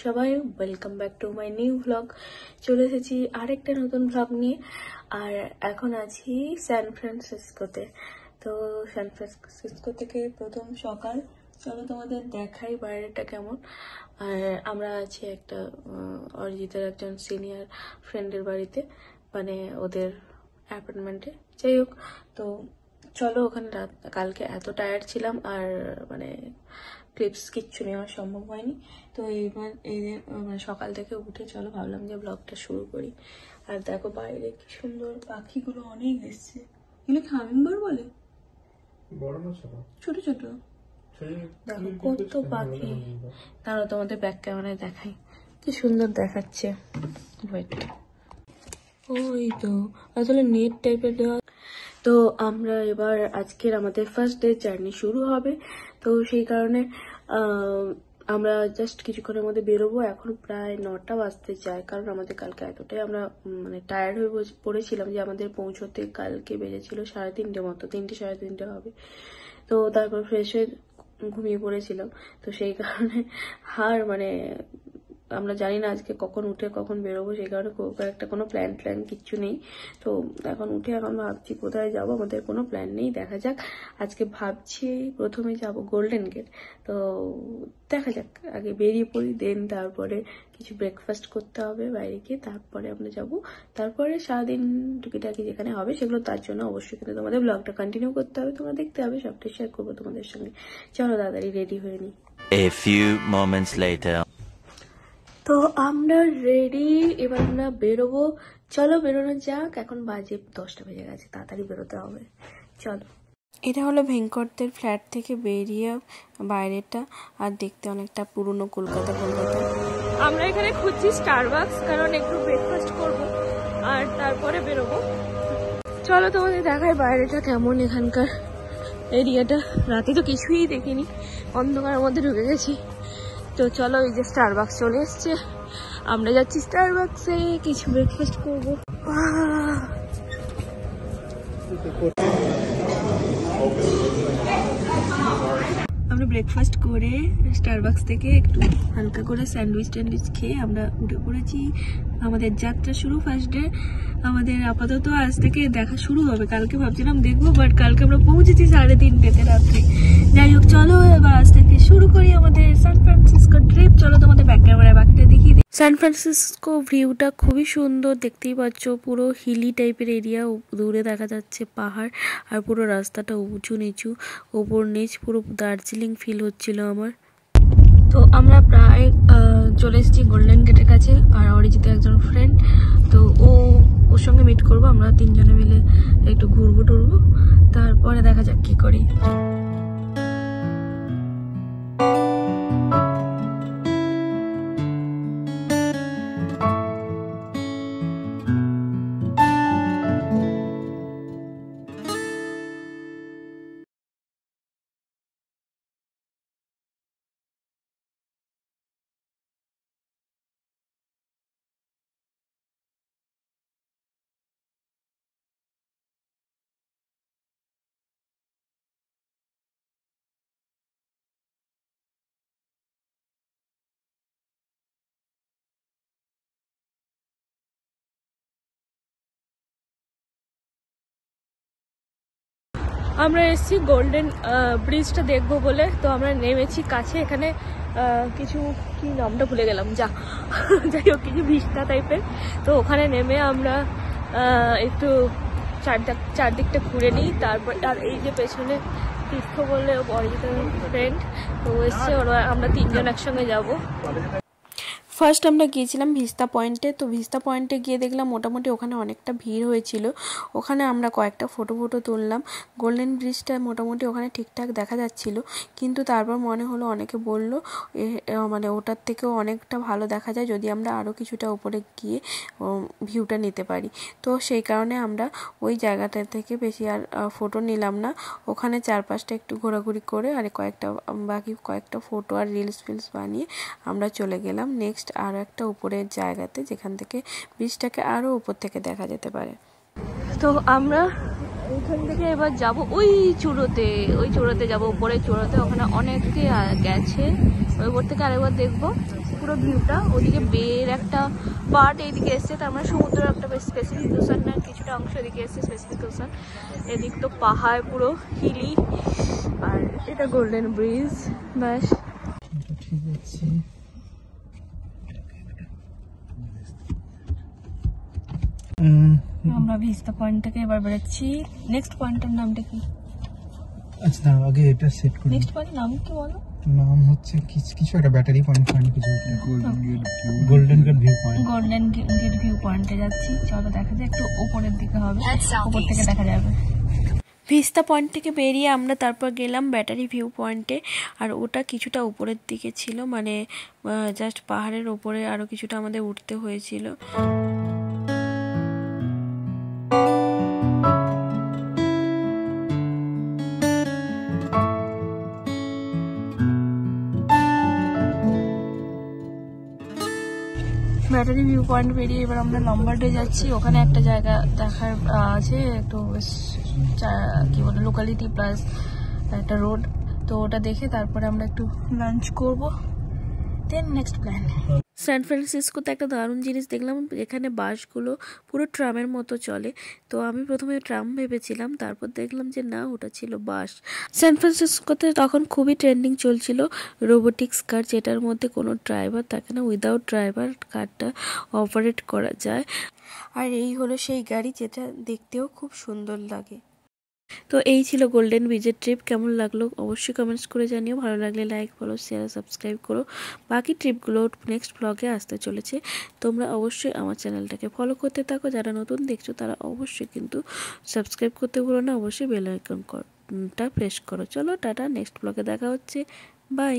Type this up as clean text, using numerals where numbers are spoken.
সবাই, welcome back to my new vlog. চলে এসেছি আরেকটা নতুন ভ্লগ নিয়ে। আর এখন আছি স্যান ফ্রান্সিসকোতে। তো স্যান ফ্রান্সিসকো থেকে প্রথম সকাল, চলো তোমাদের দেখাই বাইরেটা কেমন। আর আমরা আছি একটা অরিজিতের একজন সিনিয়র ফ্রেন্ডের বাড়িতে, মানে ওদের অ্যাপার্টমেন্টে। যাই হোক, তো চলো ওখানে কালকে এত টায়ার্ড ছিলাম আর মানে ক্লিপস কিচ্ছু নেওয়া সম্ভব হয়নি। তো এইবার মানে সকাল থেকে উঠে চলো ভাবলাম যে ব্লগটা শুরু করি। আর দেখো বাইরে কি সুন্দর পাখিগুলো অনেক এসছে। এগুলো হামিংবার্ড বলে, ছোট ছোট। দেখো কত পাখি। তারও তোমাদের ব্যাক ক্যামেরায় দেখাই কি সুন্দর দেখাচ্ছে। ওই তো আসলে নেট টাইপের দেওয়া। তো আমরা এবার আজকের আমাদের ফার্স্ট ডে জার্নি শুরু হবে। তো সেই কারণে আমরা জাস্ট কিছুক্ষণের মধ্যে বেরোবো। এখন প্রায় 9টা বাজতে যায়, কারণ আমাদের কালকে এতটাই আমরা মানে টায়ার্ড হয়ে পড়েছিলাম যে আমাদের পৌঁছতে কালকে বেজেছিল 3:30 মতো, 3টে 3:30 হবে। তো তারপর ফ্রেশ হয়ে ঘুমিয়ে পড়েছিলাম। তো সেই কারণে মানে আমরা জানি না আজকে কখন উঠে কখন বেরোবো, সেই কারণে খুব একটা কোনো প্ল্যান কিচ্ছু নেই। তো এখন উঠে এখন ভাবছি কোথায় যাব, আমাদের কোনো প্ল্যান নেই, দেখা যাক। আজকে ভাবছি প্রথমে যাব গোল্ডেন গেট। তো দেখা যাক, আগে বেরিয়ে পড়ি, দেন তারপরে কিছু ব্রেকফাস্ট করতে হবে বাইরে গিয়ে, তারপরে আমরা যাব। তারপরে সারাদিন টুকিটাকি যেখানে হবে সেগুলো, তার জন্য অবশ্যই কিন্তু তোমাদের ব্লগটা কন্টিনিউ করতে হবে, তোমরা দেখতে হবে, সবটাই শেয়ার করবো তোমাদের সঙ্গে। চলো তাড়াতাড়ি রেডি হয়ে নিই। A few moments later. তো আমরা রেডি, এবার আমরা বেরোবো। চলো বেরোনো যাক। এখন বাজে 10টা বেজে গেছে, তাড়াতাড়ি বেরোতে হবে, চলো। এটা হলো ভেঙ্কটদের ফ্ল্যাট থেকে বেরিয়ে বাইরেটা, আর দেখতে অনেকটা পুরনো কলকাতা। আমরা এখানে খুঁজছি স্টারবাকস, কারণ একটু ব্রেকফাস্ট করব আর তারপরে বেরোবো। চলো তোমাদের দেখাই বাইরেটা কেমন, এখানকার এরিয়াটা। রাতে তো কিছুই দেখিনি, অন্ধকারের মধ্যে ঢুকে গেছি। তো চলো, এই যে স্টারবাকস চলে এসছে, আমরা যাচ্ছি স্টারবাকসে কিছু ব্রেকফাস্ট করবো। আমরা ব্রেকফাস্ট করে স্টারবাকস থেকে একটু হালকা করে স্যান্ডউইচ খেয়ে আমরা উঠে পড়েছি। আমাদের যাত্রা শুরু ফার্স্ট ডে আমাদের। আপাতত আজ থেকে দেখা শুরু হবে, কালকে ভাবছিলাম দেখবো, বাট কালকে আমরা পৌঁছেছি 3:30 রাত্রে। যাই হোক, চলো এবার আজ থেকে শুরু করি আমাদের সান ফ্রান্সিসকো ট্রিপ। চলো তোমাদের ব্যাক ক্যামেরায় বাকিটা দেখিয়ে দিই। সান ফ্রান্সিসকো ভিউটা খুবই সুন্দর, দেখতেই পাচ্ছ, পুরো হিলি টাইপের এরিয়া, দূরে দেখা যাচ্ছে পাহাড়, আর পুরো রাস্তাটা উঁচু নিচু, ওপর নিচ, পুরো দার্জিলিং ফিল হচ্ছিল আমার। তো আমরা প্রায় চলে এসেছি গোল্ডেন গেটের কাছে। আর অরিজিতের একজন ফ্রেন্ড, তো ওর সঙ্গে মিট করবো। আমরা 3 জনে মিলে একটু ঘুরবো টুরবো, তারপরে দেখা যাক কি করি। আমরা এসেছি গোল্ডেন ব্রিজটা দেখবো বলে। তো আমরা নেমেছি কাছে, এখানে কিছু কি নামটা ভুলে গেলাম, যাই হোক কিছু ভিস্তা টাইপের। তো ওখানে নেমে আমরা একটু চারদিকটা ঘুরে নিই, তারপর। আর এই যে পেছনে তীর্থ বলে অরিজিতের ফ্রেন্ড, তো এসছে, ওরা আমরা 3 জন একসঙ্গে যাবো। ফার্স্ট আমরা গিয়েছিলাম ভিস্তা পয়েন্টে। তো ভিস্তা পয়েন্টে গিয়ে দেখলাম মোটামুটি ওখানে অনেকটা ভিড় হয়েছিল। ওখানে আমরা কয়েকটা ফটো তুললাম। গোল্ডেন ব্রিজটা মোটামুটি ওখানে ঠিকঠাক দেখা যাচ্ছিল, কিন্তু তারপর মনে হলো, অনেকে বলল মানে ওটার থেকেও অনেকটা ভালো দেখা যায় যদি আমরা আরও কিছুটা উপরে গিয়ে ভিউটা নিতে পারি। তো সেই কারণে আমরা ওই জায়গাটা থেকে বেশি আর ফটো নিলাম না। ওখানে চারপাশটা একটু ঘোরাঘুরি করে আর বাকি কয়েকটা ফটো আর রিলস বানিয়ে আমরা চলে গেলাম নেক্সট আরো একটা উপরের জায়গাতে, যেখান থেকে ব্রিজটাকে আরো উপর থেকে দেখা যেতে পারে। তো আমরা ওইখান থেকে এবার যাব ওই চূড়োতে যাব, উপরে চূড়োতে, ওখানে অনেকে গেছে, ওই উপর থেকে আরেকবার দেখবো। পুরো ভিউটা। ওদিকে বের একটা পার্ট এইদিকে এসছে, তার মানে সমুদ্রের একটা স্পেসিফিকেশন না, কিছুটা অংশ এদিকে এসছে স্পেসিফিকেশন। এদিক তো পাহাড় পুরো হিলি, আর এটা গোল্ডেন ব্রিজ। ব্যাস ঠিক আছে। আমরা ভিস্তা পয়েন্ট থেকে এবার বেরোচ্ছি। নেক্সট পয়েন্টের নামটা কি? আচ্ছা দাঁড়াও, আগে এটা সেট করি। নেক্সট পয়েন্ট নাম কি বলো? নাম হচ্ছে কিছু একটা ব্যাটারি পয়েন্ট কিছু, golden gate view point. Golden gate view পয়েন্টে যাচ্ছি, চলো দেখা যায়, একটু উপরের দিকে হবে, উপর থেকে দেখা যাবে। ভিস্তা পয়েন্ট থেকে বেরিয়ে আমরা তারপর গেলাম ব্যাটারি ভিউ পয়েন্টে, আর ওটা কিছুটা উপরের দিকে ছিল, মানে জাস্ট পাহাড়ের ওপরে আরও কিছুটা আমাদের উঠতে হয়েছিল। ব্যাটারি ভিউ পয়েন্ট বেরিয়ে এবার আমরা লম্বার্ডে যাচ্ছি। ওখানে একটা জায়গা দেখার আছে, একটু কি বলে লোকালিটি প্লাস একটা রোড, তো ওটা দেখে তারপরে আমরা একটু লাঞ্চ করব, দেন নেক্সট প্ল্যান। সান ফ্রান্সিসকোতে একটা দারুণ জিনিস দেখলাম, এখানে বাসগুলো পুরো ট্রামের মতো চলে। তো আমি প্রথমে ট্রাম ভেবেছিলাম, তারপর দেখলাম যে না, ওটা ছিল বাস। সান ফ্রান্সিসকোতে তখন খুবই ট্রেন্ডিং চলছিল রোবোটিক্স কার, যেটার মধ্যে কোনো ড্রাইভার থাকে না, উইদাউট ড্রাইভার কারটা অপারেট করা যায়। আর এই হলো সেই গাড়ি, যেটা দেখতেও খুব সুন্দর লাগে। তো এই ছিল গোল্ডেন ব্রিজের ট্রিপ। কেমন লাগলো অবশ্যই কমেন্টস করে জানিও, ভালো লাগলে লাইক, ফলো, শেয়ার, সাবস্ক্রাইব করো। বাকি ট্রিপগুলো নেক্সট ব্লগে আসতে চলেছে, তোমরা অবশ্যই আমার চ্যানেলটাকে ফলো করতে থাকো। যারা নতুন দেখছো তারা অবশ্যই কিন্তু সাবস্ক্রাইব করতে ভুলো না, অবশ্যই বেল আইকনটা প্রেস করো। চলো টাটা, নেক্সট ব্লগে দেখা হচ্ছে, বাই।